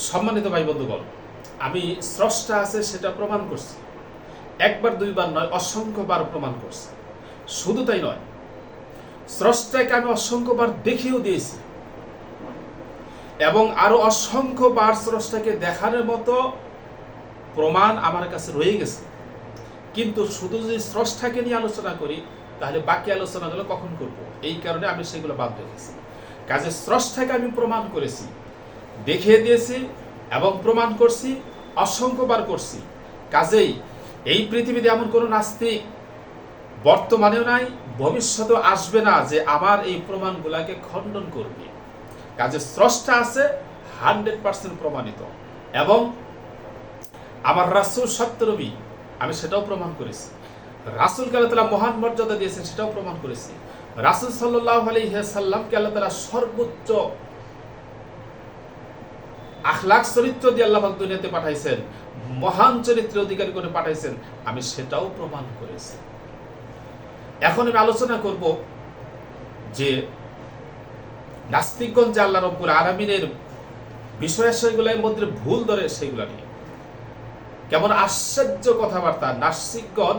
সম্মানিত ভাই বন্ধুগণ, আমি স্রষ্টা আছে সেটা প্রমাণ করছি, একবার দুইবার নয়, অসংখ্যবার প্রমাণ করছি। শুধু তাই নয়, স্রষ্টাকে আমি অসংখ্যবার দেখিয়েও দিয়েছি এবং আরো অসংখ্যবার স্রষ্টাকে দেখানোর মতো প্রমাণ আমার কাছে রয়ে গেছে। কিন্তু শুধু যদি স্রষ্টাকে নিয়ে আলোচনা করি তাহলে বাকি আলোচনাগুলো কখন করব? এই কারণে আমি সেগুলো বাদ রেখেছি। কাজে স্রষ্টাকে আমি প্রমাণ করেছি, দেখিয়ে দিয়েছি এবং প্রমাণ করছি, অসংখ্যবার করছি। কাজেই এই পৃথিবীতে এমন কোনো নাস্তিক বর্তমানেও নাই, ভবিষ্যতেও আসবে না যে আমার এই প্রমাণগুলাকে খণ্ডন করবে। কাজে স্রষ্টা আছে 100% প্রমাণিত এবং আমার রাসূল সত্য নবী, আমি সেটাও প্রমাণ করেছি। রাসূলকে আল্লাহ তাআলা মহান মর্যাদা দিয়েছেন, সেটাও প্রমাণ করেছি। রাসূল সাল্লাল্লাহু আলাইহি ওয়াসাল্লামকে আল্লাহ তাআলা সর্বোচ্চ আখলাক চরিত্র দিয়ে আল্লাহ পাক দুনিয়াতে পাঠাইছেন, মহান চরিত্রের অধিকারী করে পাঠাইছেন, আমি সেটাও প্রমাণ করেছি। এখন আমি আলোচনা করব যে নাস্তিকগণ যে আল্লাহ রাব্বুল আলামিনের বিষয়াশয়গুলোর মধ্যে ভুল ধরে সেইগুলো নিয়ে কেমন আশ্চর্য কথাবার্তা। নাস্তিকগণ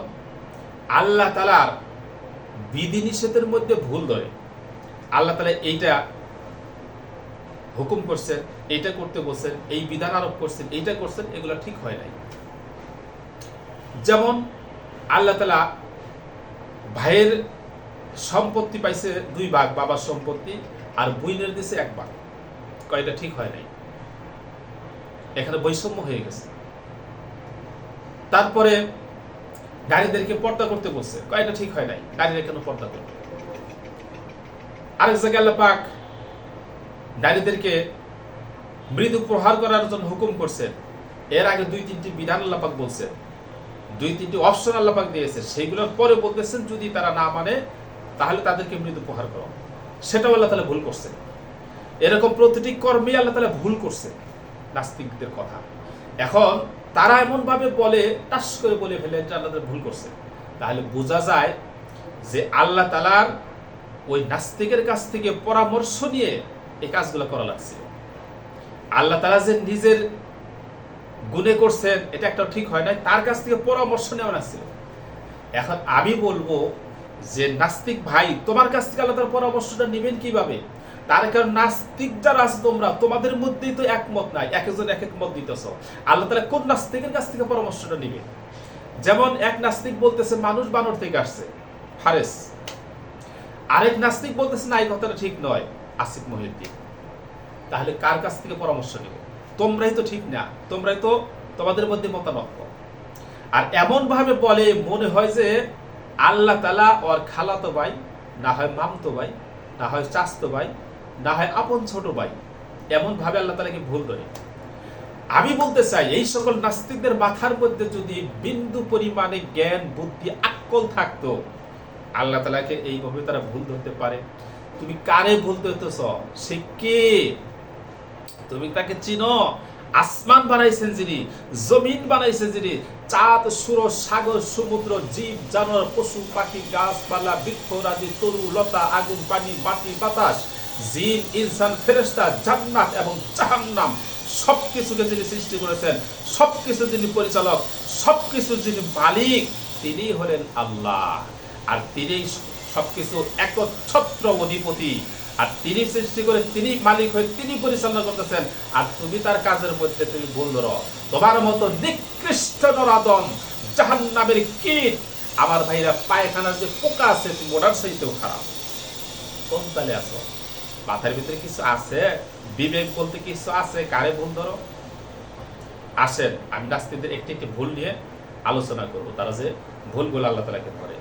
আল্লাহ তাআলার বিধিনিষেধের মধ্যে ভুল ধরে। আল্লাহ তাআলা এইটা হুকুম করছেন, এইটা করতে বলছেন, এই বিধান আরোপ করছেন, এইটা করছেন, এগুলো ঠিক হয় নাই। যেমন আল্লাহ তাআলা ভাইয়ের সম্পত্তি পাইছে 2 ভাগ, বাবার সম্পত্তি, আর বইনের দিছে 1 ভাগ। কয়টা ঠিক হয় নাই, এখানে বৈষম্য হয়ে গেছে। তারপরে নারীদেরকে পর্দা করতে বলছে, কয়টা ঠিক হয় নাই, নারীরা কেন পর্দা করবে। আরেক জায়গায় আল্লাহ পাক নারীদেরকে মৃদু প্রহার করার জন্য হুকুম করছেন। এর আগে 2-3টি বিধান আল্লাহ পাক বলছেন, 2-3টি অপশন আল্লাহ পাক দিয়েছে, সেইগুলোর পরে বলতেছেন যদি তারা না মানে তাহলে তাদেরকে মৃদু প্রহার করো। সেটাও আল্লাহ তাআলা ভুল করছেন। এরকম প্রতিটি কর্মে আল্লাহ তাআলা ভুল করছে নাস্তিকদের কথা। এখন তারা এমন ভাবে বলে, টাস করে বলে ফেলে এটা আল্লাহ তাআলা ভুল করছে। তাহলে বোঝা যায় যে আল্লাহ তাআলার ওই নাস্তিকের কাছ থেকে পরামর্শ নিয়ে এই কাজগুলো করা লাগছে। আল্লাহ তাআলা যে নিজের গুণে করছেন এটা একটা ঠিক হয় নাই, তার কাছ থেকে পরামর্শ নেওয়া লাগছিল। এখন আমি বলবো যে নাস্তিক ভাই, তোমার কাছ থেকে আল্লাহ তাআলার পরামর্শটা নেবেন কিভাবে? তার কারণ নাস্তিক যারা আছে তোমরা, তোমাদের মধ্যেই তো একমত নাই, একজন এক এক মত দিতেছ। আল্লাহ তাআলা কোন নাস্তিকের কাছ থেকে পরামর্শটা নেবে? যেমন এক নাস্তিক বলতেছে মানুষ বানর থেকে আসছে, হারেস। আরেক নাস্তিক বলতেছে না, এই কথাটা ঠিক নয়, আসিফ মহিউদ্দিন। তাহলে কার কাছ থেকে পরামর্শ নেব? তোমরাই তো ঠিক না, তোমরাই তো তোমাদের মধ্যে মতানৈক্য। আর এমন ভাবে বলে মনে হয় যে আল্লাহ তাআলা ওর খালাতো ভাই, না হয় মামতো ভাই, না হয় চাচতো ভাই, না হয় আপন ছোট ভাই। এমন ভাবে আল্লাহ তাআলাকে ভুল ধরে। আমি বলতে চাই এই সকল নাস্তিকদের মাথার মধ্যে যদি বিন্দু পরিমাণে জ্ঞান, বুদ্ধি, আকল থাকতো, আল্লাহ তাআলাকে এইভাবে তারা ভুল ধরতে পারে? তুমি কারে ভুল ধরতেছ? সে কে? তুমি তাকে চিনো? আসমান বানাইছেন যিনি, জমিন বানাইছেন যিনি, চাঁদ, সূরজ, সাগর, সমুদ্র, জীব জানোয়ার, পশু পাখি, গাছপালা, বৃক্ষরাজি, তরু লতা, আগুন, পানি, মাটি, বাতাস, জিন, ইনসান, ফেরেশতা, জান্নাত এবং জাহান্নাম, সবকিছুকে যিনি সৃষ্টি করেছেন, সবকিছু যিনি পরিচালক, সবকিছু যিনি মালিক, তিনি হলেন আল্লাহ। আর তিনি সবকিছু একচ্ছত্র অধিপতি। আর তিনি সৃষ্টি করে, তিনি মালিক হয়ে, তিনি পরিচালনা করতেছেন। আর তুমি তার কাজের মধ্যে তুমি ভুল ধরো। তোমার মতো নিকৃষ্ট নরাদম, জাহান্নামের কীট, আমার ভাইরা পায়খানার যে পোকা আছে, তুমি ওটার চাইতেও খারাপ। কোন তালে আছো? মাথার ভিতরে কিছু আছে? বিবেক বলতে কিছু আছে? কারে ভুল ধরো? আসেন আমি নাস্তিকদের একটি একটি ভুল নিয়ে আলোচনা করবো, তারা যে ভুলগুলো আল্লাহ তাআলাকে ধরে।